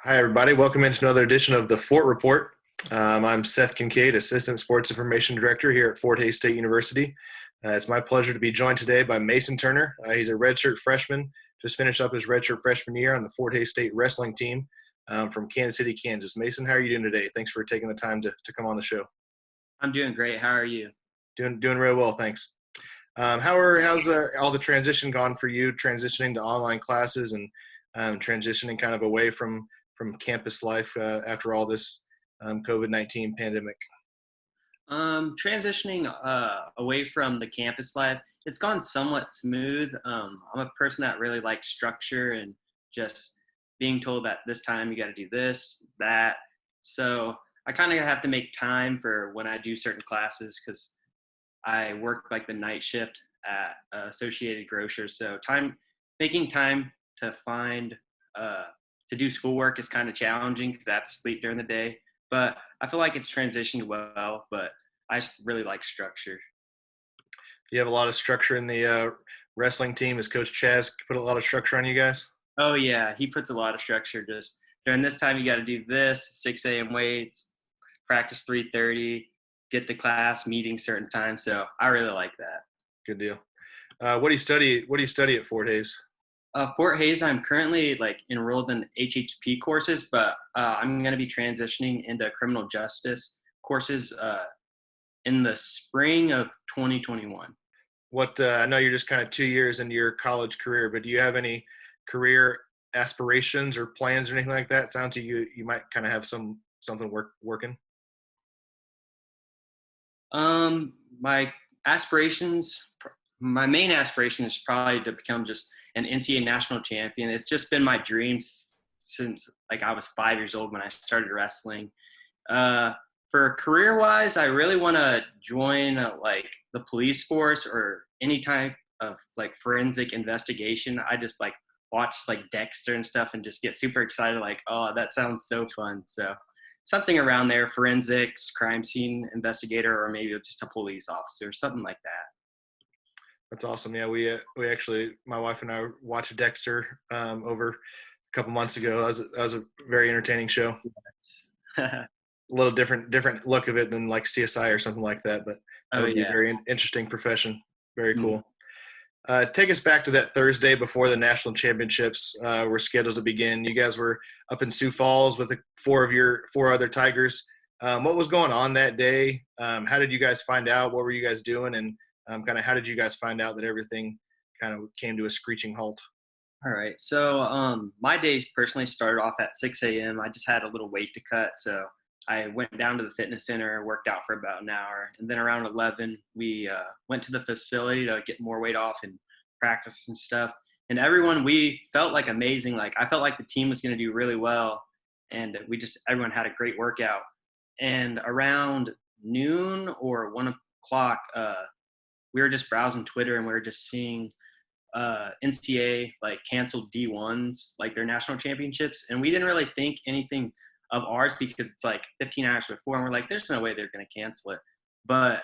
Hi, everybody. Welcome into another edition of the Fort Report. I'm Seth Kincaid, Assistant Sports Information Director here at Fort Hays State University. It's my pleasure to be joined today by Mason Turner. He's a redshirt freshman, just finished up his redshirt freshman year on the Fort Hays State wrestling team from Kansas City, Kansas. Mason, how are you doing today? Thanks for taking the time to come on the show. I'm doing great. How are you? Doing real well, thanks. How's all the transition gone for you, transitioning to online classes and transitioning kind of away from campus life after all this COVID-19 pandemic? Transitioning away from the campus life, it's gone somewhat smooth. I'm a person that really likes structure and just being told that this time you got to do this, that. So I kind of have to make time for when I do certain classes because I work like the night shift at Associated Grocers. So making time to find to do schoolwork is kind of challenging because I have to sleep during the day. But I feel like it's transitioned well, but I just really like structure. You have a lot of structure in the wrestling team. As Coach Chaz put a lot of structure on you guys? Oh, yeah. He puts a lot of structure. Just during this time, you got to do this, 6 a.m. weights, practice 3:30, get to class, meeting certain times. So I really like that. Good deal. What do you study? What do you study at Fort Hays? Fort Hays, I'm currently enrolled in HHP courses, but I'm going to be transitioning into criminal justice courses in the spring of 2021. I know you're just kind of 2 years into your college career, but do you have any career aspirations or plans or anything like that? Sounds to you might kind of have something working. My aspirations, my main aspiration is probably to become just an NCAA national champion. It's just been my dreams since I was 5 years old when I started wrestling. For career-wise, I really want to join the police force or any type of forensic investigation. I just watch Dexter and stuff and just get super excited. Oh, that sounds so fun. So something around there, forensics, crime scene investigator, or maybe just a police officer, something like that. That's awesome. Yeah, we actually, my wife and I watched Dexter over a couple months ago. That was a very entertaining show. Yes. A little different look of it than like CSI or something like that, but that would be a very interesting profession. Very cool. Take us back to that Thursday before the national championships were scheduled to begin. You guys were up in Sioux Falls with four other Tigers. What was going on that day? How did you guys find out? What were you guys doing? And kind of how did you guys find out that everything kind of came to a screeching halt? All right. So my day personally started off at 6 a.m. I just had a little weight to cut. So I went down to the fitness center, worked out for about an hour. And then around 11, we went to the facility to get more weight off and practice and stuff. And we felt amazing. I felt like the team was going to do really well. And everyone had a great workout. And around noon or 1 o'clock, we were just browsing Twitter and we were just seeing NCAA canceled D1s, their national championships. And we didn't really think anything of ours because it's 15 hours before. And we're there's no way they're going to cancel it. But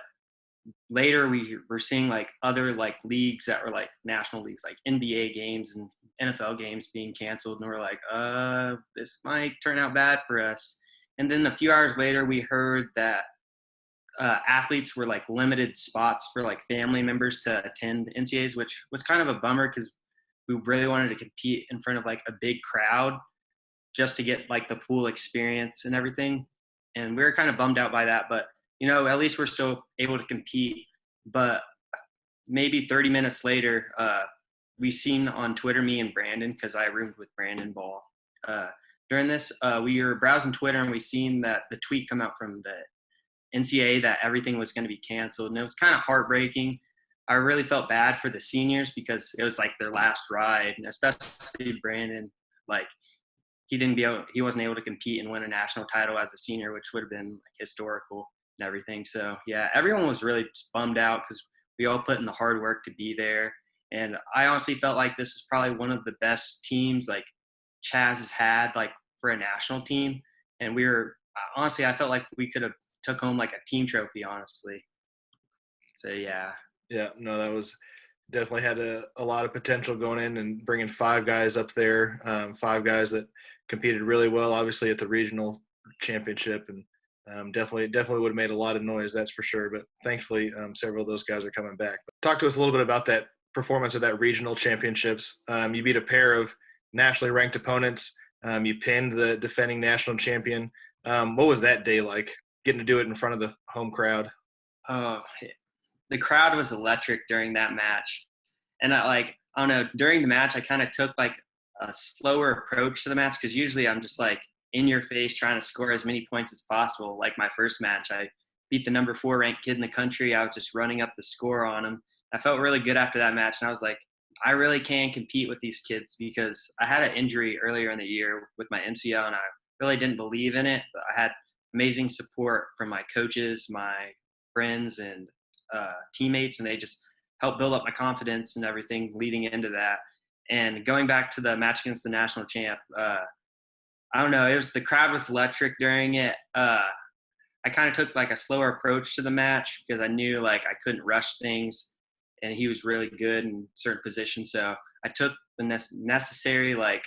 later we were seeing other leagues that were national leagues, NBA games and NFL games being canceled. And we're this might turn out bad for us. And then a few hours later, we heard that athletes were limited spots for family members to attend NCAAs, which was kind of a bummer because we really wanted to compete in front of a big crowd just to get the full experience and everything. And we were kind of bummed out by that, but at least we're still able to compete. But maybe 30 minutes later, we seen on Twitter, me and Brandon, because I roomed with Brandon Ball. During this, we were browsing Twitter and we seen that the tweet come out from the NCAA that everything was going to be canceled. And it was kind of heartbreaking. I really felt bad for the seniors because it was their last ride, and especially Brandon, he wasn't able to compete and win a national title as a senior, which would have been historical and everything. So yeah, everyone was really just bummed out because we all put in the hard work to be there. And I honestly felt this is probably one of the best teams Chaz has had for a national team. And I felt we could have took home a team trophy, honestly. So yeah. Yeah, no, that was definitely had a lot of potential going in and bringing five guys up there, five guys that competed really well, obviously at the regional championship, and definitely would have made a lot of noise, that's for sure. But thankfully, several of those guys are coming back. But talk to us a little bit about that performance of that regional championships. You beat a pair of nationally ranked opponents. You pinned the defending national champion. What was that day like, getting to do it in front of the home crowd? Oh, the crowd was electric during that match. And I don't know, during the match, I kind of took like a slower approach to the match because usually I'm just like in your face trying to score as many points as possible. Like my first match, I beat the number 4 ranked kid in the country. I was just running up the score on him. I felt really good after that match. And I was like, I really can compete with these kids because I had an injury earlier in the year with my MCL and I really didn't believe in it. But I had amazing support from my coaches, my friends, and teammates, and they just helped build up my confidence and everything leading into that. And going back to the match against the national champ, I don't know, the crowd was electric during it. I kind of took like a slower approach to the match because I knew like I couldn't rush things, and he was really good in certain positions. So I took the necessary like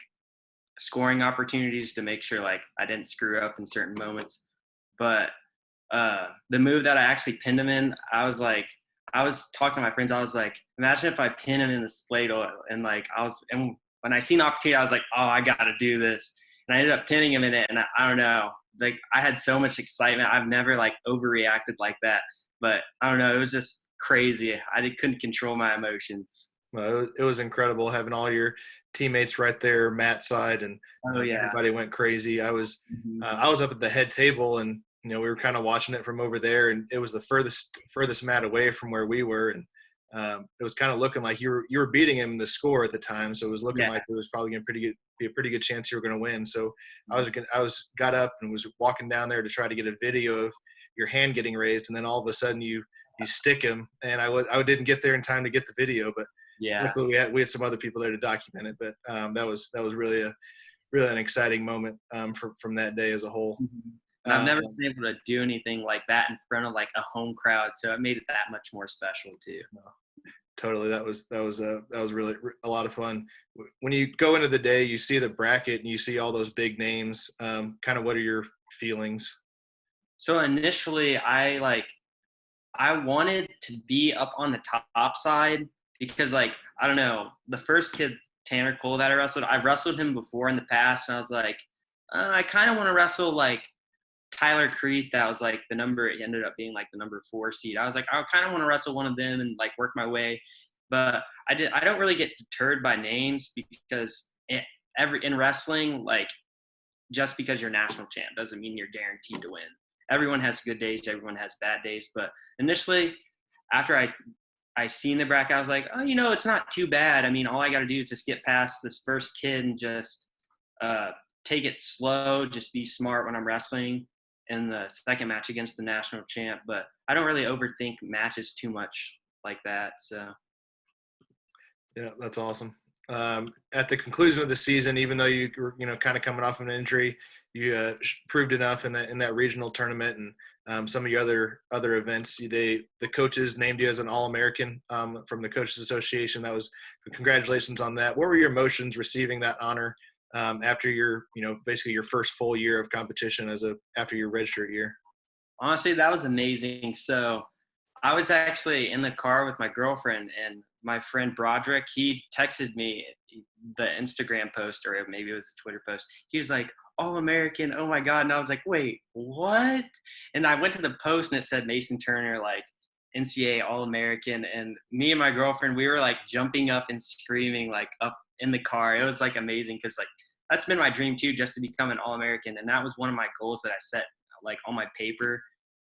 scoring opportunities to make sure like I didn't screw up in certain moments. But the move that I actually pinned him in, I was talking to my friends. I was like, imagine if I pin him in the splayed oil. And and when I seen the opportunity, I was like, oh, I got to do this. And I ended up pinning him in it. And I don't know, like I had so much excitement. I've never like overreacted like that, but I don't know. It was just crazy. Couldn't control my emotions. Well, it was incredible having all your teammates right there, Matt's side, and Oh yeah. everybody went crazy. I was Mm-hmm. I was up at the head table, and we were kind of watching it from over there, and it was the furthest mat away from where we were, and it was kind of looking like you were beating him in the score at the time, so it was looking like it was probably going to be a pretty good chance you were going to win. So I got up and was walking down there to try to get a video of your hand getting raised, and then all of a sudden you stick him, and I didn't get there in time to get the video, but luckily we had some other people there to document it. But that was really an exciting moment from that day as a whole. Mm-hmm. And I've never been able to do anything like that in front of like a home crowd, so it made it that much more special too. No, totally, that was really a lot of fun. When you go into the day, you see the bracket and you see all those big names. Kind of, what are your feelings? So initially, I wanted to be up on the top side because I don't know, the first kid Tanner Cole that I've wrestled him before in the past, and I was like, I kind of want to wrestle like Tyler Creek, that was like it ended up being like the number 4 seed. I was like, I kind of want to wrestle one of them and like work my way. But I don't really get deterred by names because in wrestling, like just because you're national champ doesn't mean you're guaranteed to win. Everyone has good days, everyone has bad days. But initially, after I seen the bracket, I was like, oh, it's not too bad. I mean, all I got to do is just get past this first kid and just take it slow, just be smart when I'm wrestling in the second match against the national champ. But I don't really overthink matches too much like that. So yeah, that's awesome. At the conclusion of the season, even though you were kind of coming off of an injury, you proved enough in that regional tournament and some of your other events. The coaches named you as an All-American from the Coaches Association. Congratulations on that. What were your emotions receiving that honor after your basically your first full year of competition after your redshirt year? Honestly, that was amazing. So I was actually in the car with my girlfriend, and my friend Broderick, he texted me the Instagram post, or maybe it was a Twitter post. He was like, All-American, oh my God. And I was like, wait, what? And I went to the post and it said Mason Turner, like NCAA All-American. And me and my girlfriend, we were like jumping up and screaming like up in the car. It was like amazing because like that's been my dream too, just to become an All-American. And that was one of my goals that I set like on my paper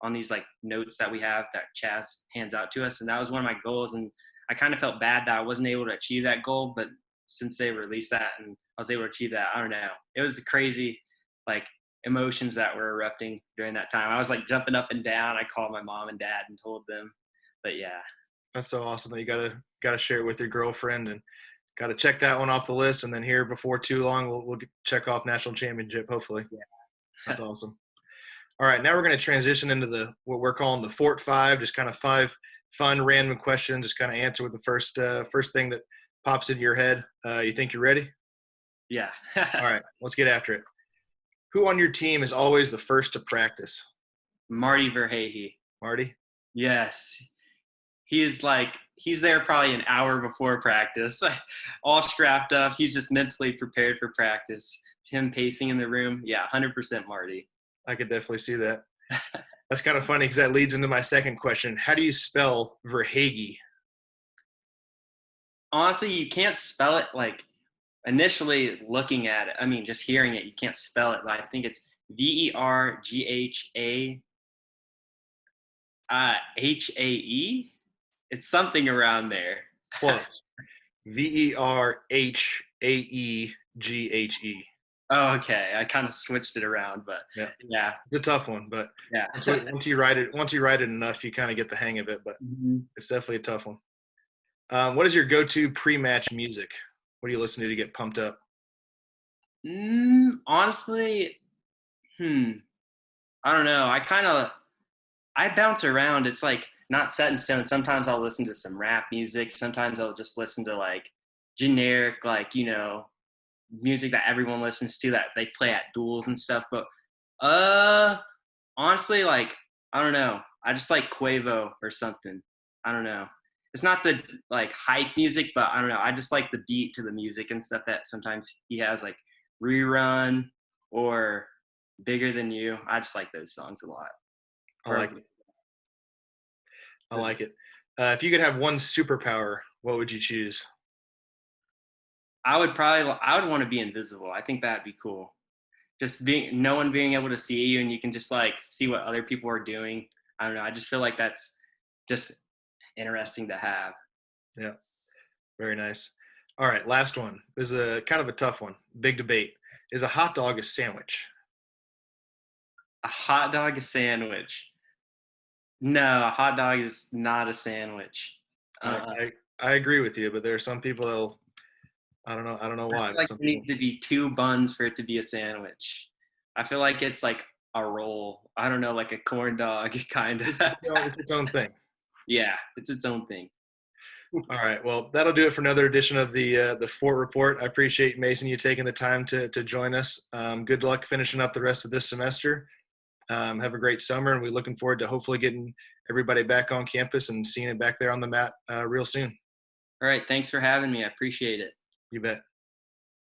on these like notes that we have that Chaz hands out to us. And that was one of my goals. And I kind of felt bad that I wasn't able to achieve that goal, but since they released that and I was able to achieve that, I don't know. It was crazy, like emotions that were erupting during that time. I was like jumping up and down. I called my mom and dad and told them, but yeah. That's so awesome that you gotta share it with your girlfriend and got to check that one off the list. And then here before too long, we'll check off national championship, hopefully. Yeah. That's awesome. All right, now we're going to transition into what we're calling the Fort Five, just kind of 5 fun, random questions, just kind of answer with the first thing that pops into your head. You think you're ready? Yeah. All right, let's get after it. Who on your team is always the first to practice? Marty Verhage. Marty? Yes. He's there probably an hour before practice, all strapped up. He's just mentally prepared for practice. Him pacing in the room. Yeah, 100% Marty. I could definitely see that. That's kind of funny because that leads into my second question. How do you spell Verhage? Honestly, you can't spell it like initially looking at it. I mean, just hearing it, you can't spell it. But I think it's Verghae. Hae. It's something around there. Close. Verhaeghe. Oh, okay. I kind of switched it around, but yeah. It's a tough one, but Yeah. once you write it enough, you kind of get the hang of it. But it's definitely a tough one. What is your go-to pre-match music? What do you listen to get pumped up? Honestly, I don't know. I bounce around. It's like not set in stone. Sometimes I'll listen to some rap music. Sometimes I'll just listen to like generic, like, music that everyone listens to that they play at duels and stuff. But honestly, like, I don't know. I just like Quavo or something. I don't know. It's not the like hype music, but I don't know. I just like the beat to the music and stuff that sometimes he has, like Rerun or Bigger Than You. I just like those songs a lot. I like it. If you could have one superpower, what would you choose? I would want to be invisible. I think that'd be cool. Just no one being able to see you, and you can just like see what other people are doing. I don't know. I just feel like that's just interesting to have. Yeah, very nice. All right, last one. This is a kind of a tough one. Big debate. Is a hot dog a sandwich? A hot dog a sandwich? No, a hot dog is not a sandwich. I agree with you, but there are some people that'll. I don't know why. I feel like there needs to be 2 buns for it to be a sandwich. I feel like it's like a roll. I don't know, like a corn dog kind of. It's its own thing. Yeah, it's its own thing. All right. Well, that'll do it for another edition of the Fort Report. I appreciate, Mason, you taking the time to join us. Good luck finishing up the rest of this semester. Have a great summer, and we're looking forward to hopefully getting everybody back on campus and seeing it back there on the mat real soon. All right. Thanks for having me. I appreciate it. You bet.